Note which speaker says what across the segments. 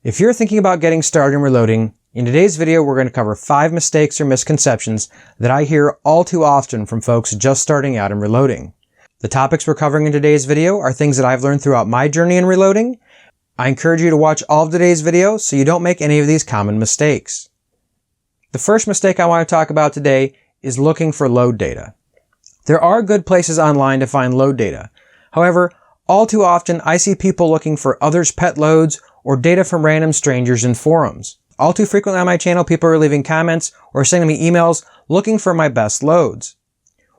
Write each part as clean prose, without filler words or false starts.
Speaker 1: If you're thinking about getting started in reloading, in today's video we're going to cover 5 mistakes or misconceptions that I hear all too often from folks just starting out in reloading. The topics we're covering in today's video are things that I've learned throughout my journey in reloading. I encourage you to watch all of today's video so you don't make any of these common mistakes. The first mistake I want to talk about today is looking for load data. There are good places online to find load data. However, all too often I see people looking for others' pet loads or data from random strangers in forums. All too frequently on my channel, people are leaving comments or sending me emails looking for my best loads.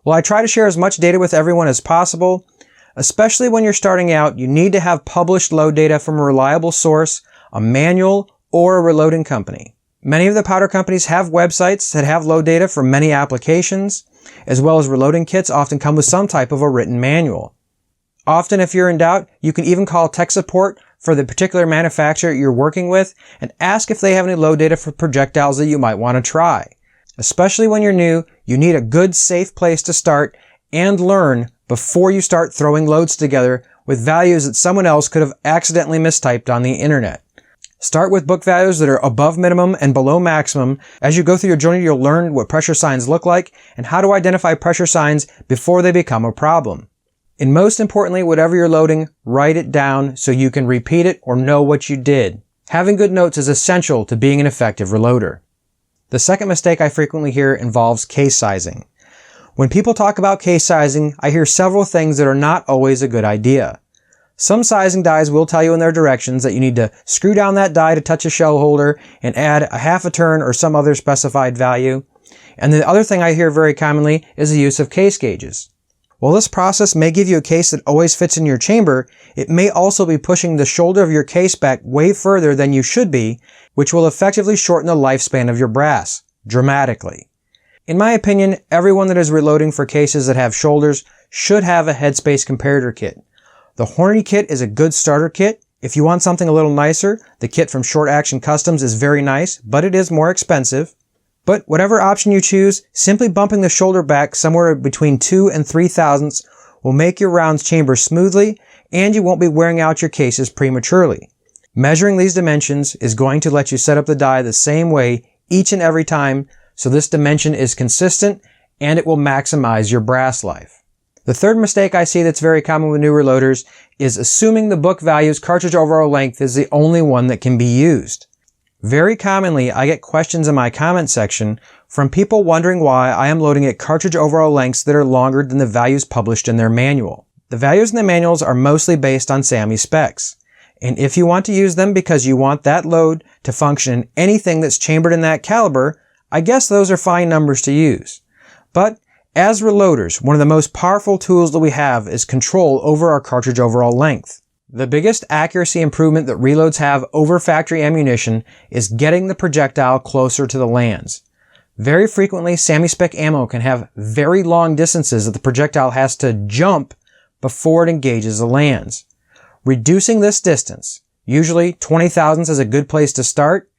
Speaker 1: While I try to share as much data with everyone as possible, especially when you're starting out, you need to have published load data from a reliable source, a manual, or a reloading company. Many of the powder companies have websites that have load data for many applications, as well as reloading kits often come with some type of a written manual. Often, if you're in doubt, you can even call tech support for the particular manufacturer you're working with and ask if they have any load data for projectiles that you might want to try. Especially when you're new, you need a good, safe place to start and learn before you start throwing loads together with values that someone else could have accidentally mistyped on the internet. Start with book values that are above minimum and below maximum. As you go through your journey, you'll learn what pressure signs look like and how to identify pressure signs before they become a problem. And most importantly, whatever you're loading, write it down so you can repeat it or know what you did. Having good notes is essential to being an effective reloader. The second mistake I frequently hear involves case sizing. When people talk about case sizing, I hear several things that are not always a good idea. Some sizing dies will tell you in their directions that you need to screw down that die to touch a shell holder and add a half a turn or some other specified value. And the other thing I hear very commonly is the use of case gauges. While this process may give you a case that always fits in your chamber, it may also be pushing the shoulder of your case back way further than you should be, which will effectively shorten the lifespan of your brass, dramatically. In my opinion, everyone that is reloading for cases that have shoulders should have a headspace comparator kit. The Hornady kit is a good starter kit. If you want something a little nicer, the kit from Short Action Customs is very nice, but it is more expensive. But whatever option you choose, simply bumping the shoulder back somewhere between 2 and 3 thousandths will make your rounds chamber smoothly, and you won't be wearing out your cases prematurely. Measuring these dimensions is going to let you set up the die the same way each and every time, so this dimension is consistent and it will maximize your brass life. The third mistake I see that's very common with new reloaders is assuming the book value's cartridge overall length is the only one that can be used. Very commonly, I get questions in my comment section from people wondering why I am loading at cartridge overall lengths that are longer than the values published in their manual. The values in the manuals are mostly based on SAMI specs. And if you want to use them because you want that load to function in anything that's chambered in that caliber, I guess those are fine numbers to use. But as reloaders, one of the most powerful tools that we have is control over our cartridge overall length. The biggest accuracy improvement that reloads have over factory ammunition is getting the projectile closer to the lands. Very frequently, SAMI-spec ammo can have very long distances that the projectile has to jump before it engages the lands. Reducing this distance, usually 20 thousandths is a good place to start,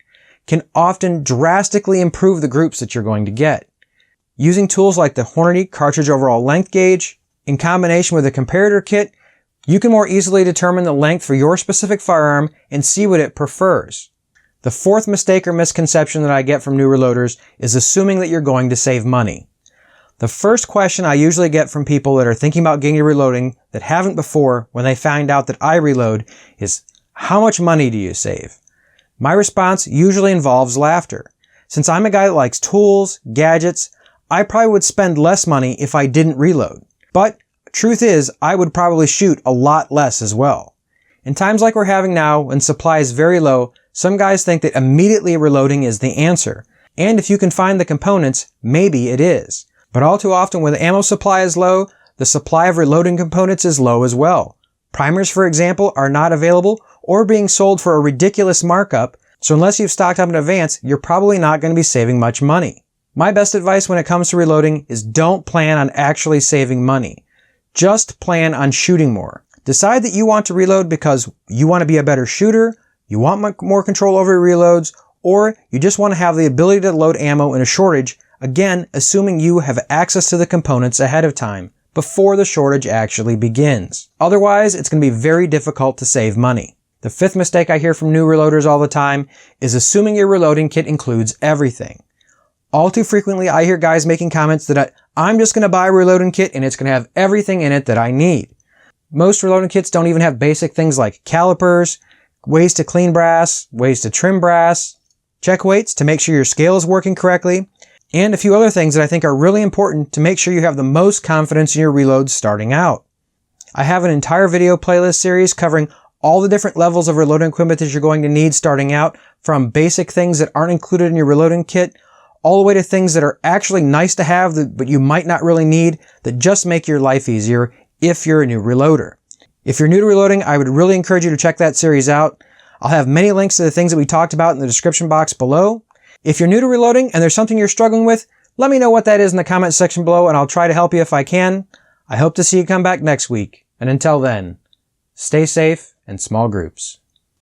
Speaker 1: can often drastically improve the groups that you're going to get. Using tools like the Hornady cartridge overall length gauge, in combination with a comparator kit, you can more easily determine the length for your specific firearm and see what it prefers. The fourth mistake or misconception that I get from new reloaders is assuming that you're going to save money. The first question I usually get from people that are thinking about getting into reloading that haven't before when they find out that I reload is, how much money do you save? My response usually involves laughter. Since I'm a guy that likes tools, gadgets, I probably would spend less money if I didn't reload. But truth is, I would probably shoot a lot less as well. In times like we're having now, when supply is very low, some guys think that immediately reloading is the answer. And if you can find the components, maybe it is. But all too often when the ammo supply is low, the supply of reloading components is low as well. Primers, for example, are not available or being sold for a ridiculous markup, so unless you've stocked up in advance, you're probably not going to be saving much money. My best advice when it comes to reloading is don't plan on actually saving money. Just plan on shooting more. Decide that you want to reload because you want to be a better shooter, you want more control over your reloads, or you just want to have the ability to load ammo in a shortage, again, assuming you have access to the components ahead of time, before the shortage actually begins. Otherwise, it's going to be very difficult to save money. The fifth mistake I hear from new reloaders all the time is assuming your reloading kit includes everything. All too frequently, I hear guys making comments that I'm just going to buy a reloading kit and it's going to have everything in it that I need. Most reloading kits don't even have basic things like calipers, ways to clean brass, ways to trim brass, check weights to make sure your scale is working correctly, and a few other things that I think are really important to make sure you have the most confidence in your reloads starting out. I have an entire video playlist series covering all the different levels of reloading equipment that you're going to need starting out, from basic things that aren't included in your reloading kit, all the way to things that are actually nice to have but you might not really need, that just make your life easier if you're a new reloader. If you're new to reloading, I would really encourage you to check that series out. I'll have many links to the things that we talked about in the description box below. If you're new to reloading and there's something you're struggling with, let me know what that is in the comment section below and I'll try to help you if I can. I hope to see you come back next week. And until then, stay safe in small groups.